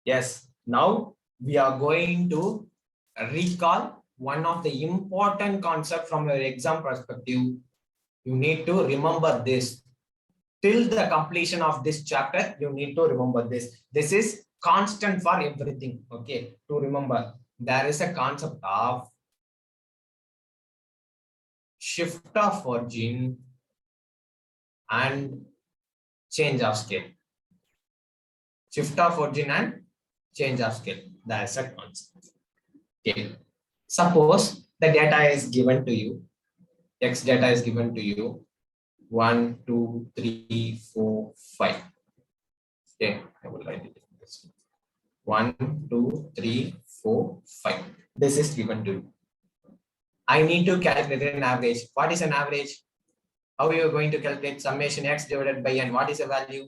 Yes, now we are going to recall one of the important concept from your exam perspective. You need to remember this. Till the completion of this chapter, you need to remember this. This is constant for everything. Okay, to remember, there is a concept of shift of origin and change of scale. Shift of origin and change of scale. That's a concept. Okay. Suppose the data is given to you. X data is given to you. 1, 2, 3, 4, 5. Okay, I will write it this way. 1, 2, 3, 4, 5. This is given to you. I need to calculate an average. What is an average? How are you going to calculate summation x divided by n? What is the value?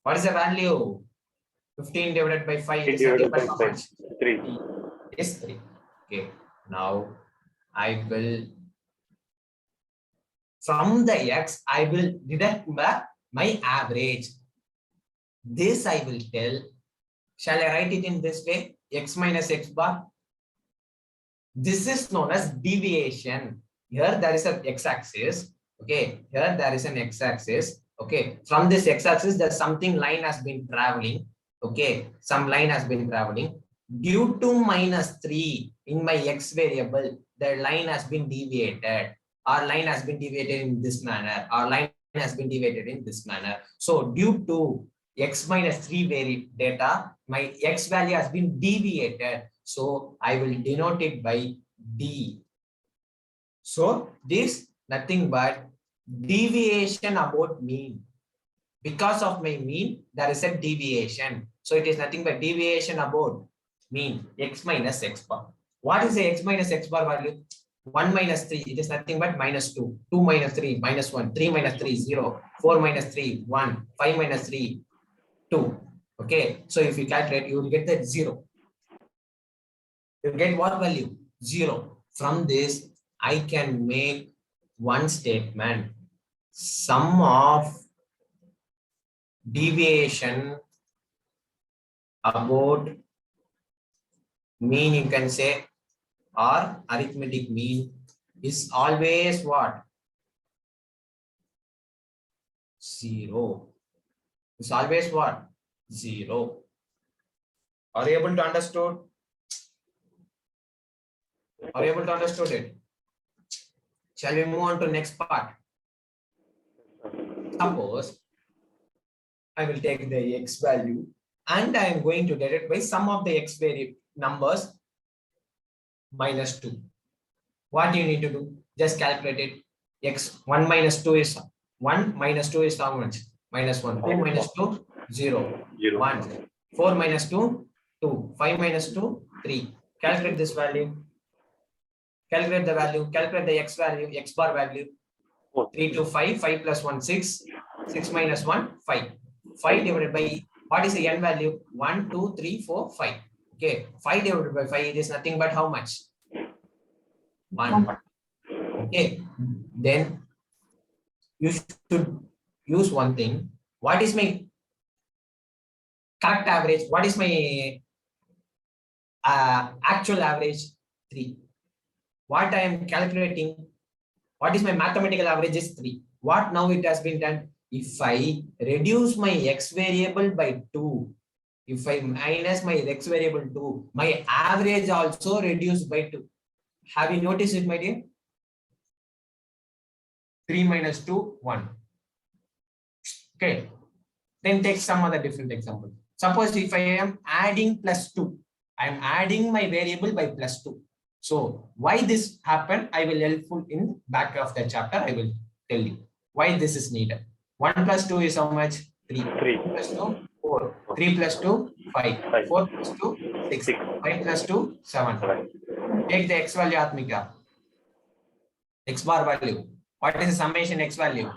What is the value? 15 divided by 5 is nothing but how much? 3. Is 3. Okay. Now I will, from the x, I will deduct my average. This I will tell. Shall I write it in this way? X minus x bar. This is known as deviation. Here there is an x-axis. Okay. Here there is an x-axis. Okay. From this x-axis, there's something line has been traveling. Okay. Some line has been traveling. Due to -3 in my x variable, the line has been deviated. Our line has been deviated in this manner. Our line has been deviated in this manner. So due to x minus 3 data, my x value has been deviated. So I will denote it by D. So this nothing but deviation about mean. Because of my mean, there is a deviation. So it is nothing but deviation about mean, x minus x bar. What is the x minus x bar value? 1 minus 3, it is nothing but -2. 2 minus 3, -1. 3 minus 3, 0. 4 minus 3, 1. 5 minus 3, 2. Okay, so if you calculate, you will get that 0. You get what value? 0. From this, I can make one statement. Sum of deviation about mean, you can say, or arithmetic mean is always what? 0. It's always what? 0. Are you able to understand? Are you able to understand it? Shall we move on to next part? Suppose I will take the x value and I am going to deduct by sum of the x variable numbers -2. What you need to do? Just calculate it. X 1 minus 2 is 1 minus 2 is how much? -1. 2 minus 2, 0. 1. 4 minus 2, 2. 5 minus 2, 3. Calculate this value. Calculate the value. Calculate the x value, x bar value. 3 to 5. 5 plus 1, 6. 6 minus 1, 5. 5 divided by, what is the n value? 1, 2, 3, 4, 5. Okay. 5 divided by 5 is nothing but how much? 1. Okay. Then you should use one thing. What is my correct average? What is my actual average? 3. What I am calculating, what is my mathematical average is 3. What now it has been done? If I reduce my x variable by 2, if I minus my x variable 2, my average also reduced by 2. Have you noticed it, my dear? 3 minus 2, 1. Okay. Then take some other different example. Suppose if I am adding +2, I am adding my variable by +2. So why this happened, I will helpful in back of the chapter. I will tell you why this is needed. 1 plus 2 is how much? 3. 3 plus 2, 4. 3 plus 2, 5. 4 plus 2, 6. 5 plus 2, 7. Take the x value, Atmika. X bar value. What is the summation x value?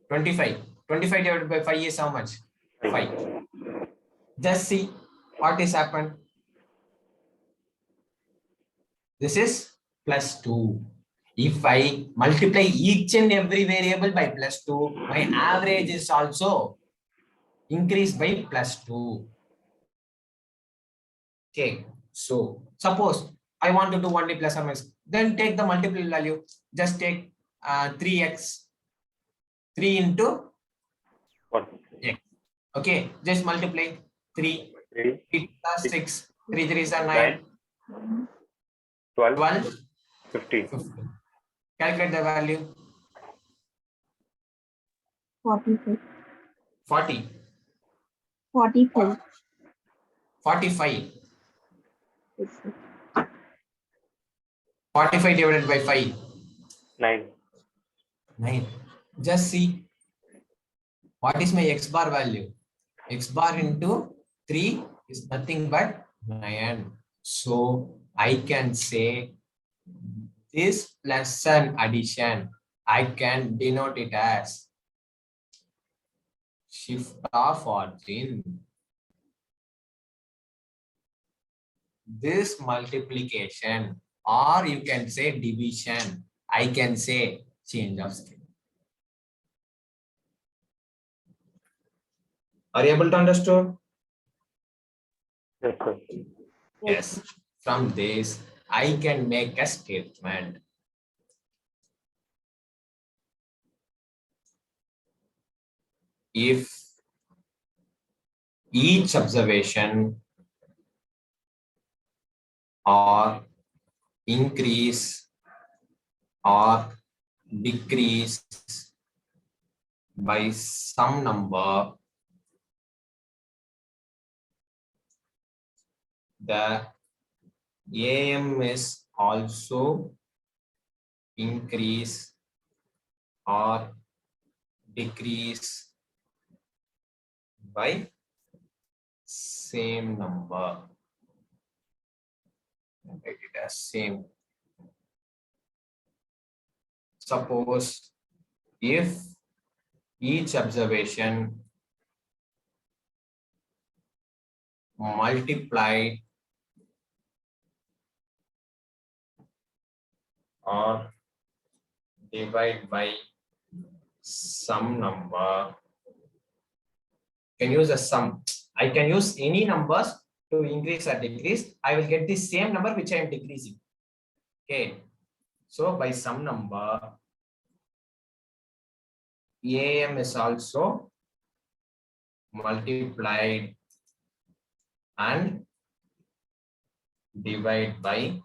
25. 25 divided by 5 is how much? 5. Just see what is happened. This is +2. If I multiply each and every variable by +2, my average is also increase by +2. Okay, so suppose I want to do only plus or minus, then take the multiple value. Just take 3x, 3 into 1. x. Okay, just multiply 3, 3, 3 plus 6, 3 3s are 9, 9, 12, 12, 15. 15. Calculate the value. 45. 40, 45. 45. Yes, sir. 45 divided by 5, 9. 9. Just see what is my x bar value. X bar into 3 is nothing but 9. So I can say this plus an addition. I can denote it as shift of origin. This multiplication, or you can say division. I can say change of scale. Are you able to understand? Yes, sir. Yes. From this, I can make a statement. If each observation or increase or decrease by some number, the AM is also increase or decrease by same number. Write it as same. Suppose if each observation multiplied or divide by some number, can use a sum. I can use any numbers to increase or decrease. I will get the same number which I am decreasing. Okay, so by some number, AM is also multiplied and divide by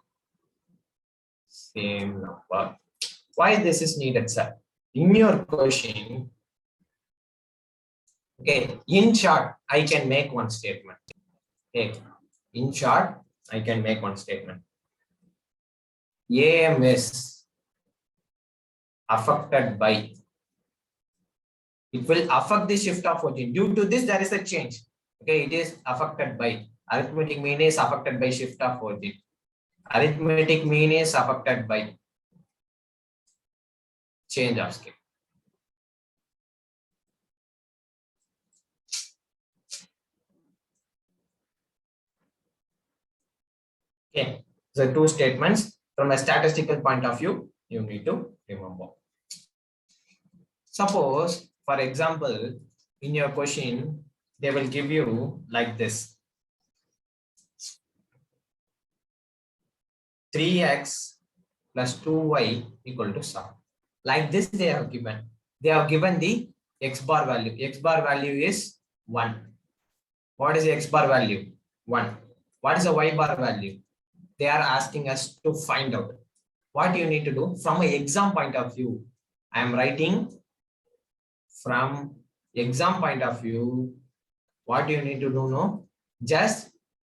same number. Why this is needed, sir? In your question, okay, in short, I can make one statement. Okay, in short, I can make one statement. AM is affected by, it will affect the shift of origin. Due to this, there is a change. Okay, it is affected by, arithmetic mean is affected by shift of origin. Arithmetic mean is affected by change of scale. Okay, so two statements from a statistical point of view, you need to remember. Suppose, for example, in your question, they will give you like this. 3x plus 2y equal to 7. Like this they have given. They have given the x bar value. X bar value is 1. What is the x bar value? 1. What is the y bar value? They are asking us to find out. What you need to do from an exam point of view. I am writing from exam point of view. What you need to do now? Just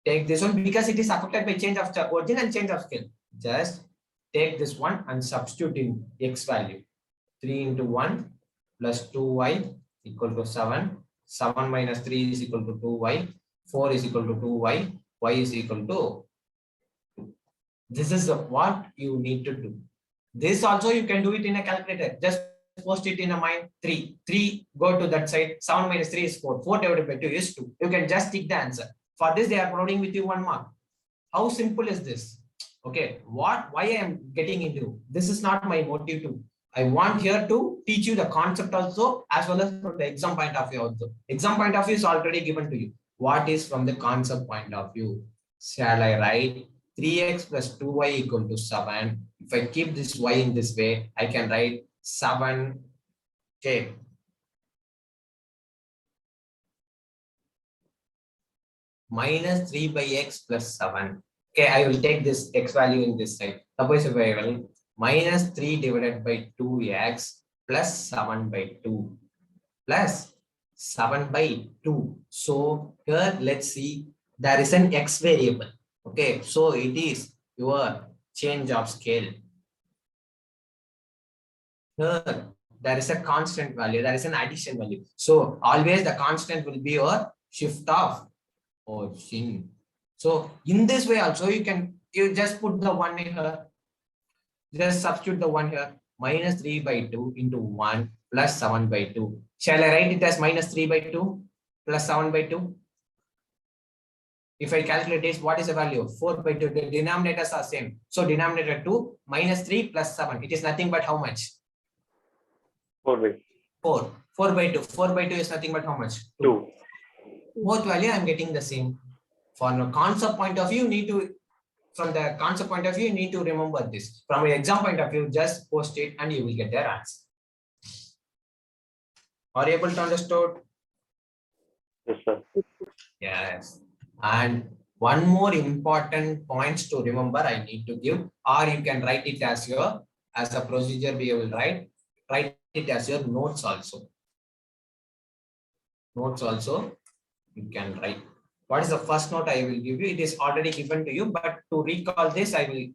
take this one because it is affected by change of origin and change of scale. Just take this one and substitute in x value. 3 into 1 plus 2y equal to 7. 7 minus 3 is equal to 2y. 4 is equal to 2y. Y is equal to 2. This is what you need to do. This also you can do it in a calculator. Just post it in a mind. 3. 3 go to that side. 7 minus 3 is 4. 4 divided by 2 is 2. You can just tick the answer. For this, they are providing with you 1 mark. How simple is this? Okay, why I am getting into this is not my motive to I want here to teach you the concept also, as well as from the exam point of view also. Exam point of view is already given to you. What is from the concept point of view? Shall I write 3x plus 2y equal to 7? If I keep this y in this way, I can write 7. Okay. Minus 3 by x plus 7. Okay, I will take this x value in this side. Suppose if I will minus 3 divided by 2x plus 7 by 2 plus 7 by 2. So here let's see, there is an x variable. Okay, so it is your change of scale. Here there is a constant value, there is an addition value. So always the constant will be your shift of origin. So in this way also you just put the 1 here, just substitute the 1 here, minus 3 by 2 into 1 plus 7 by 2. Shall I write it as minus 3 by 2 plus 7 by 2? If I calculate this, what is the value? 4 by 2. The denominators are same. So denominator 2 minus 3 plus 7. It is nothing but how much? 4 by 4. 4 by 2. 4 by 2 is nothing but how much? 2. Both value I am getting the same. From a concept point of view, from the concept point of view, you need to remember this. From an exam point of view, just post it and you will get their answer. Are you able to understand? Yes, sir. Yes. And one more important points to remember I need to give, or you can write it as a procedure we will write it as your notes also. Notes also you can write. What is the first note I will give you? It is already given to you, but to recall this, I will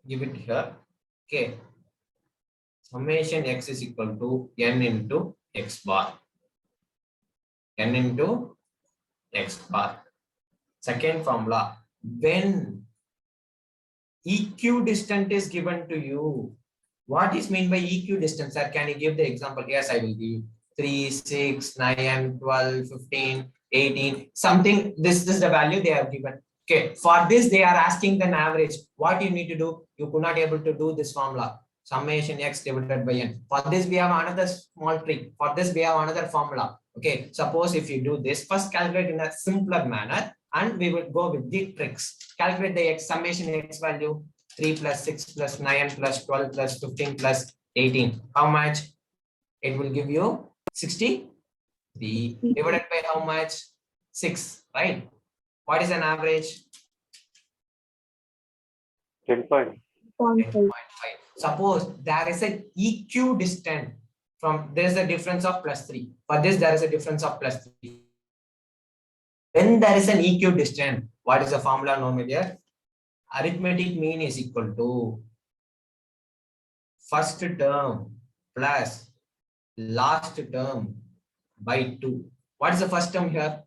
give it here. Okay. Summation x is equal to n into x bar. N into x bar. Second formula, when equidistant is given to you, what is meant by equidistant, sir? Can you give the example? Yes, I will give you 3, 6, 9, 12, 15, 18, something. This is the value they have given. Okay, for this they are asking an average. What you need to do? You could not able to do this formula. Summation x divided by n. For this we have another small trick. For this we have another formula. Okay, suppose if you do this, first calculate in a simpler manner, and we will go with the tricks. Calculate the x summation x value. 3 plus 6 plus 9 plus 12 plus 15 plus 18. How much? It will give you 63 divided by how much? 6, right? What is an average? 10.5. 10.5. Suppose there is an equidistant from, there is a difference of plus 3. For this, there is a difference of plus 3. When there is an equidistant, what is the formula known here? Arithmetic mean is equal to first term plus last term by 2. What is the first term here?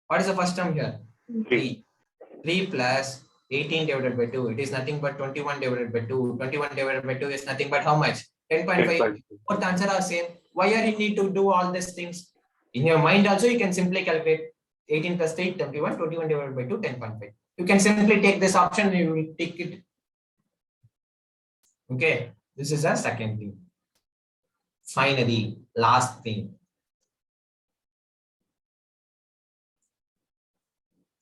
What is the first term here? 3. 3 plus 18 divided by 2. It is nothing but 21 divided by 2. 21 divided by 2 is nothing but how much? 10.5. Both answer are same. Why are you need to do all these things? In your mind also, you can simply calculate 18 plus 8, 21, 21 divided by 2, 10.5. You can simply take this option and you will take it. Okay, this is a second thing. Finally, last thing.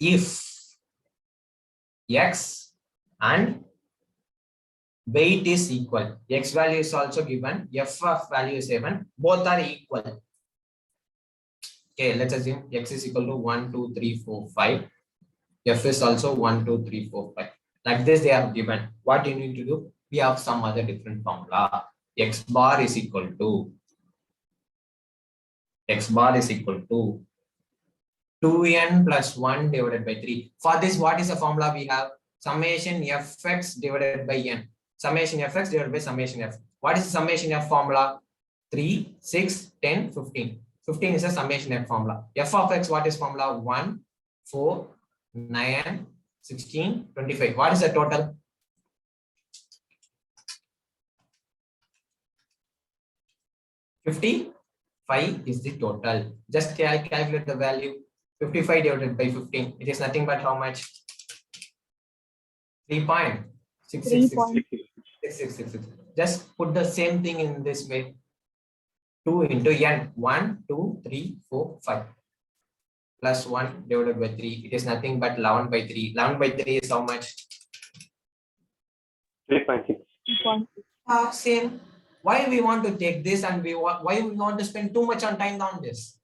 If x and weight is equal, x value is also given, f of value is given, both are equal. Okay, let's assume x is equal to 1, 2, 3, 4, 5. F is also 1, 2, 3, 4, 5. Like this they have given. What you need to do? We have some other different formula. X bar is equal to 2n plus 1 divided by 3. For this, what is the formula we have? Summation fx divided by n. Summation fx divided by summation f. What is the summation f formula? 3, 6, 10, 15. 15 is a summation f formula. F of x, what is formula? 1, 4, 9, 16, 25. What is the total? 55 is the total. Just calculate the value. 55 divided by 15. It is nothing but how much? 3.666. Just put the same thing in this way. 2 into n. 1, 2, 3, 4, 5. Plus 1 divided by 3. It is nothing but 11 by 3. 11 by 3 is how much? 3.6. 2.6. Same. Why we want to take this and why we want to spend too much on time on this?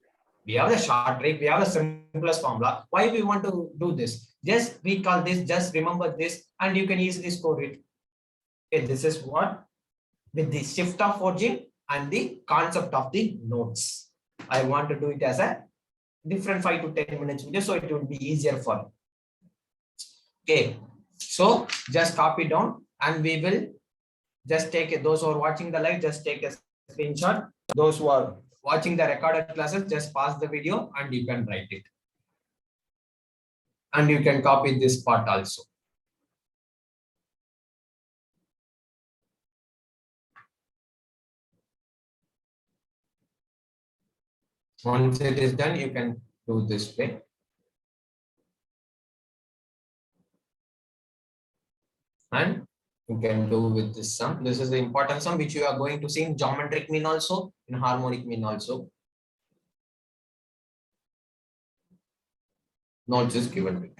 We have the short trick, we have the simplest formula. Why we want to do this? Just recall this, just remember this, and you can easily score it. Okay, this is what with the shift of forging and the concept of the notes. I want to do it as a different 5 to 10 minutes video, so it will be easier for you. Okay, so just copy down and we will just take it. Those who are watching the live, just take a screenshot. Those who are watching the recorded classes, just pause the video and you can write it. And you can copy this part also. Once it is done, you can do this way. And you can do with this sum. This is the important sum which you are going to see in geometric mean also, in harmonic mean also. Notes is given with.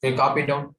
Okay, copy down.